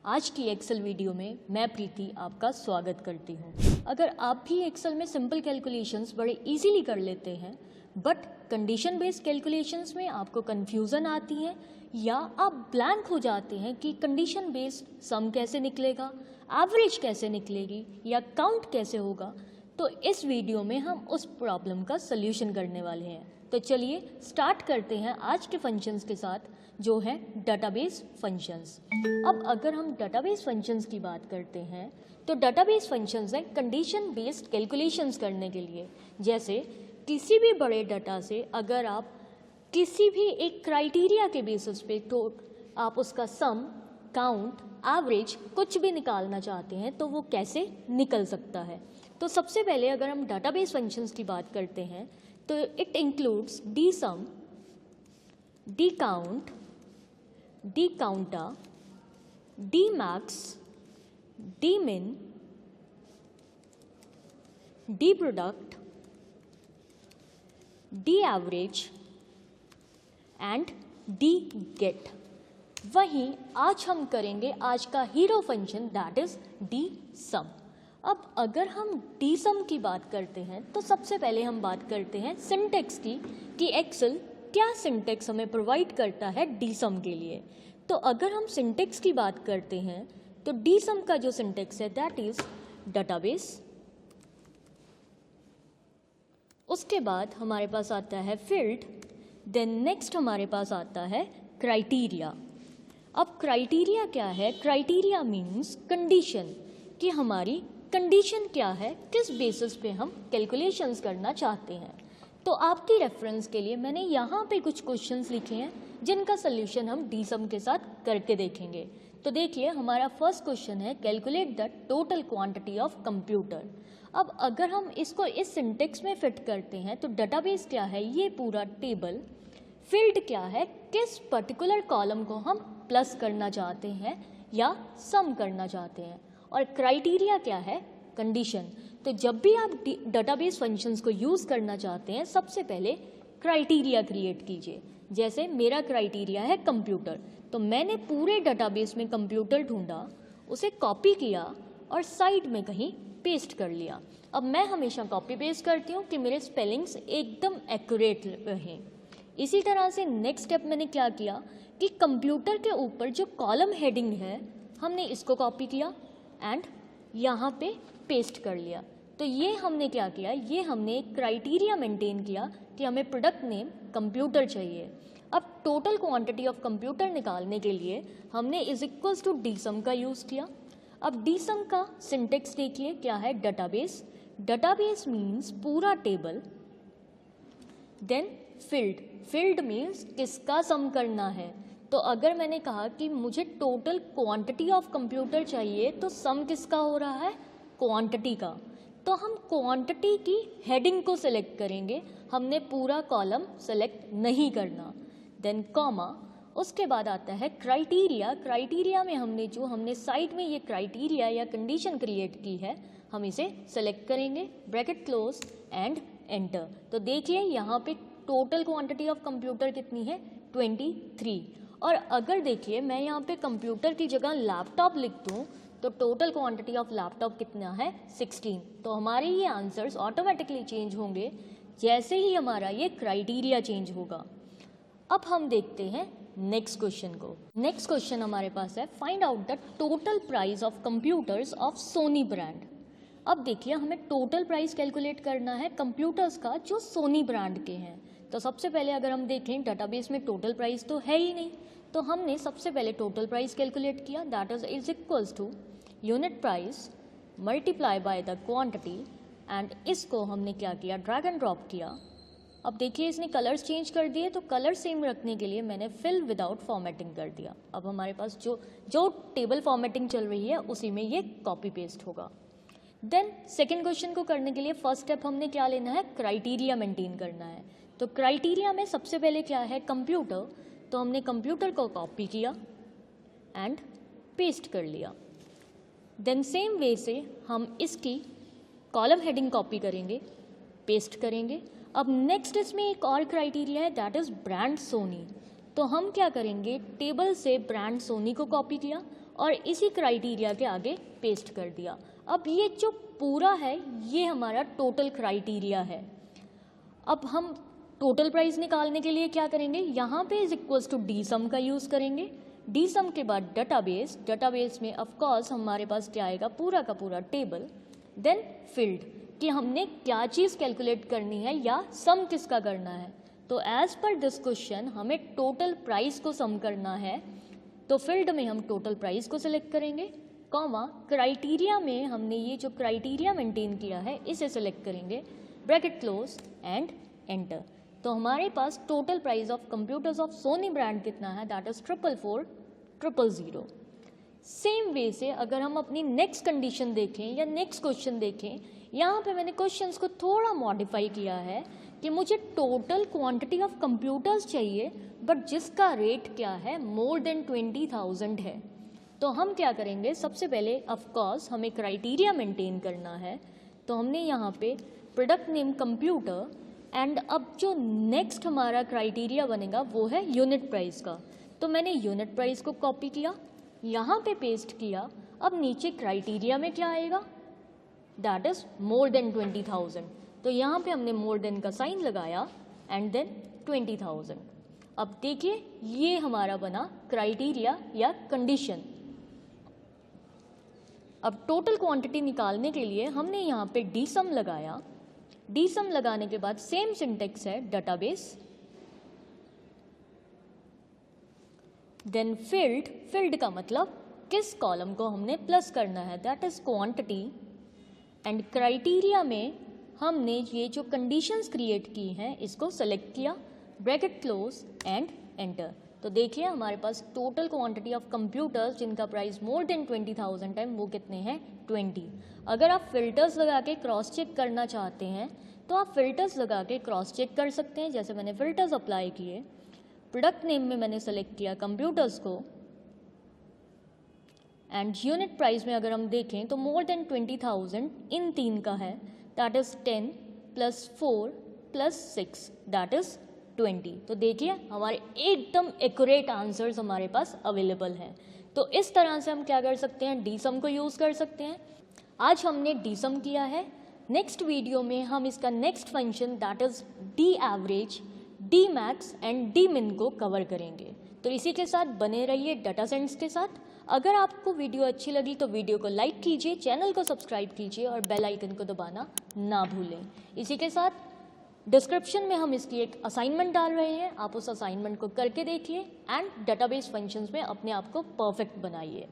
आज की Excel video में मैं प्रीति आपका स्वागत करती हूँ। अगर आप भी एक्सेल में सिंपल कैलकुलेशंस बड़े इजीली कर लेते हैं बट कंडीशन बेस्ड कैलकुलेशंस में आपको कन्फ्यूज़न आती है या आप ब्लैंक हो जाते हैं कि कंडीशन बेस्ड सम कैसे निकलेगा, एवरेज कैसे निकलेगी या काउंट कैसे होगा, तो इस वीडियो में हम उस प्रॉब्लम का सल्यूशन करने वाले हैं। तो चलिए स्टार्ट करते हैं आज के फंक्शंस के साथ जो है डाटाबेस फंक्शंस। अब अगर हम डाटाबेस फंक्शंस की बात करते हैं तो डाटाबेस फंक्शंस हैं कंडीशन बेस्ड कैलकुलेशंस करने के लिए। जैसे किसी भी बड़े डाटा से अगर आप किसी भी एक क्राइटेरिया के बेसिस पे तो आप उसका सम, काउंट, एवरेज कुछ भी निकालना चाहते हैं तो वो कैसे निकल सकता है। तो सबसे पहले अगर हम डाटाबेस फंक्शंस की बात करते हैं तो it includes the sum, the count, the counta, the max, the min, the product, the average and the get. वहीं आज हम करेंगे आज का hero function that is the sum. अब अगर हम डी सम की बात करते हैं तो सबसे पहले हम बात करते हैं सिंटेक्स की कि एक्सेल क्या सिंटेक्स हमें प्रोवाइड करता है डी सम के लिए। तो अगर हम सिंटेक्स की बात करते हैं तो डी सम का जो सिंटेक्स है दैट इज डाटाबेस, उसके बाद हमारे पास आता है फील्ड, देन नेक्स्ट हमारे पास आता है क्राइटेरिया। अब क्राइटेरिया क्या है? क्राइटेरिया मीन्स कंडीशन, कि हमारी कंडीशन क्या है, किस बेसिस पे हम कैलकुलेशंस करना चाहते हैं। तो आपकी रेफरेंस के लिए मैंने यहाँ पे कुछ क्वेश्चंस लिखे हैं जिनका सल्यूशन हम डी सम के साथ करके देखेंगे। तो देखिए हमारा फर्स्ट क्वेश्चन है calculate the total quantity of computer. अब अगर हम इसको इस सिंटेक्स में फिट करते हैं तो डाटाबेस क्या है, ये पूरा टेबल, फील्ड क्या है, किस पर्टिकुलर कॉलम को हम प्लस करना चाहते हैं या सम करना चाहते हैं, और क्राइटेरिया क्या है, कंडीशन। तो जब भी आप डाटाबेस फंक्शंस को यूज़ करना चाहते हैं सबसे पहले क्राइटेरिया क्रिएट कीजिए। जैसे मेरा क्राइटेरिया है कंप्यूटर, तो मैंने पूरे डाटाबेस में कंप्यूटर ढूंढा, उसे कॉपी किया और साइड में कहीं पेस्ट कर लिया। अब मैं हमेशा कॉपी पेस्ट करती हूँ कि मेरे स्पेलिंग्स एकदम एक्यूरेट रहें। इसी तरह से नेक्स्ट स्टेप मैंने क्या किया कि कंप्यूटर के ऊपर जो कॉलम हेडिंग है हमने इसको कॉपी किया एंड यहाँ पे पेस्ट कर लिया। तो ये हमने क्या किया, ये हमने एक क्राइटेरिया मेंटेन किया कि हमें प्रोडक्ट नेम कंप्यूटर चाहिए। अब टोटल क्वांटिटी ऑफ कंप्यूटर निकालने के लिए हमने इज इक्वल्स टू डी सम का यूज़ किया। अब डी सम का सिंटेक्स देखिए क्या है, डाटाबेस, डाटाबेस मीन्स पूरा table, then field, field means किसका सम करना है। तो अगर मैंने कहा कि मुझे टोटल क्वांटिटी ऑफ कंप्यूटर चाहिए तो सम किसका हो रहा है, क्वांटिटी का। तो हम क्वांटिटी की हेडिंग को सिलेक्ट करेंगे, हमने पूरा कॉलम सेलेक्ट नहीं करना। देन कॉमा, उसके बाद आता है क्राइटेरिया। क्राइटेरिया में हमने साइड में ये क्राइटेरिया या कंडीशन क्रिएट की है, हम इसे सेलेक्ट करेंगे, ब्रैकेट क्लोज एंड एंटर। तो देखिए यहाँ पे टोटल क्वांटिटी ऑफ कंप्यूटर कितनी है, 23। और अगर देखिए मैं यहाँ पे कंप्यूटर की जगह लैपटॉप लिख दूँ तो टोटल क्वांटिटी ऑफ लैपटॉप कितना है, 16। तो हमारे ये आंसर्स ऑटोमेटिकली चेंज होंगे जैसे ही हमारा ये क्राइटेरिया चेंज होगा। अब हम देखते हैं नेक्स्ट क्वेश्चन को। नेक्स्ट क्वेश्चन हमारे पास है find out the total price of computers of Sony brand. अब देखिए हमें टोटल प्राइस कैलकुलेट करना है कंप्यूटर्स का जो सोनी ब्रांड के हैं। तो सबसे पहले अगर हम देखें डाटाबेस में टोटल प्राइस तो है ही नहीं, तो हमने सबसे पहले टोटल प्राइस कैलकुलेट किया, that is equals to unit price multiply by the quantity, and इसको हमने क्या किया, ड्रैग एंड ड्रॉप किया। अब देखिए इसने कलर्स चेंज कर दिए, तो कलर सेम रखने के लिए मैंने फिल विदाउट फॉर्मेटिंग कर दिया। अब हमारे पास जो टेबल फॉर्मेटिंग चल रही है उसी में ये कॉपी पेस्ट होगा। देन सेकेंड क्वेश्चन को करने के लिए फर्स्ट स्टेप हमने क्या लेना है, क्राइटेरिया मेंटेन करना है। तो क्राइटेरिया में सबसे पहले क्या है, कंप्यूटर, तो हमने कंप्यूटर को कॉपी किया एंड पेस्ट कर लिया। देन सेम वे से हम इसकी कॉलम हेडिंग कॉपी करेंगे, पेस्ट करेंगे। अब नेक्स्ट इसमें एक और क्राइटेरिया है दैट इज ब्रांड सोनी। तो हम क्या करेंगे, टेबल से ब्रांड सोनी को कॉपी किया और इसी क्राइटेरिया के आगे पेस्ट कर दिया। अब ये जो पूरा है ये हमारा टोटल क्राइटेरिया है। अब हम टोटल प्राइस निकालने के लिए क्या करेंगे, यहाँ पे इज इक्वल्स टू डी सम का यूज़ करेंगे। डी सम के बाद डेटाबेस, डेटाबेस में ऑफ कोर्स हमारे पास क्या आएगा, पूरा का पूरा टेबल। देन फील्ड कि हमने क्या चीज़ कैलकुलेट करनी है या सम किसका करना है। तो एज पर दिस क्वेश्चन हमें टोटल प्राइस को सम करना है, तो फील्ड में हम टोटल प्राइस को सिलेक्ट करेंगे, कॉमा क्राइटेरिया में हमने ये जो क्राइटेरिया मेंटेन किया है इसे सिलेक्ट करेंगे, ब्रैकेट क्लोज एंड एंटर। तो हमारे पास total price of computers of Sony brand कितना है, दैट इज 444,000। सेम वे से अगर हम अपनी नेक्स्ट कंडीशन देखें या नेक्स्ट क्वेश्चन देखें, यहाँ पे मैंने क्वेश्चंस को थोड़ा मॉडिफाई किया है कि मुझे टोटल क्वांटिटी ऑफ कंप्यूटर्स चाहिए बट जिसका रेट क्या है, मोर देन 20,000 है। तो हम क्या करेंगे, सबसे पहले ऑफ कोर्स हमें क्राइटेरिया मेंटेन करना है, तो हमने यहाँ पे प्रोडक्ट नेम कंप्यूटर एंड अब जो नेक्स्ट हमारा क्राइटेरिया बनेगा वो है यूनिट प्राइस का। तो मैंने यूनिट प्राइस को कॉपी किया, यहाँ पे पेस्ट किया। अब नीचे क्राइटेरिया में क्या आएगा, दैट इज मोर देन 20,000। तो यहाँ पे हमने मोर देन का साइन लगाया एंड देन 20,000। अब देखिए ये हमारा बना क्राइटेरिया या कंडीशन। अब टोटल क्वांटिटी निकालने के लिए हमने यहाँ पे डी सम लगाया। डी सम लगाने के बाद सेम सिंटेक्स है, डेटाबेस, देन फील्ड, फील्ड का मतलब किस कॉलम को हमने प्लस करना है, that is quantity, and criteria में हमने ये जो कंडीशंस क्रिएट की हैं इसको सेलेक्ट किया, ब्रैकेट क्लोज एंड एंटर। तो देखिए हमारे पास टोटल क्वांटिटी ऑफ कंप्यूटर्स जिनका प्राइस मोर देन 20,000 है वो कितने हैं, 20। अगर आप फिल्टर्स लगा के क्रॉस चेक करना चाहते हैं तो आप फिल्टर्स लगा के क्रॉस चेक कर सकते हैं, जैसे मैंने फिल्टर्स अप्लाई किए। प्रोडक्ट नेम में मैंने सेलेक्ट किया कंप्यूटर्स को एंड यूनिट प्राइस में अगर हम देखें तो मोर देन 20,000 इन तीन का है, दैट इज 10 + 4 + 6 दैट इज 20। तो देखिए हमारे एकदम एक्यूरेट आंसर्स हमारे पास अवेलेबल हैं। तो इस तरह से हम क्या कर सकते हैं, डी सम को यूज़ कर सकते हैं। आज हमने डी सम किया है, नेक्स्ट वीडियो में हम इसका next function that is D average, D max and D मिन को कवर करेंगे। तो इसी के साथ बने रहिए डाटा साइंस के साथ। अगर आपको वीडियो अच्छी लगी तो वीडियो को लाइक कीजिए, चैनल को सब्सक्राइब कीजिए और बेल आइकन को दबाना ना भूलें। इसी के साथ डिस्क्रिप्शन में हम इसकी एक असाइनमेंट डाल रहे हैं, आप उस असाइनमेंट को करके देखिए एंड डेटाबेस फंक्शंस में अपने आप को परफेक्ट बनाइए।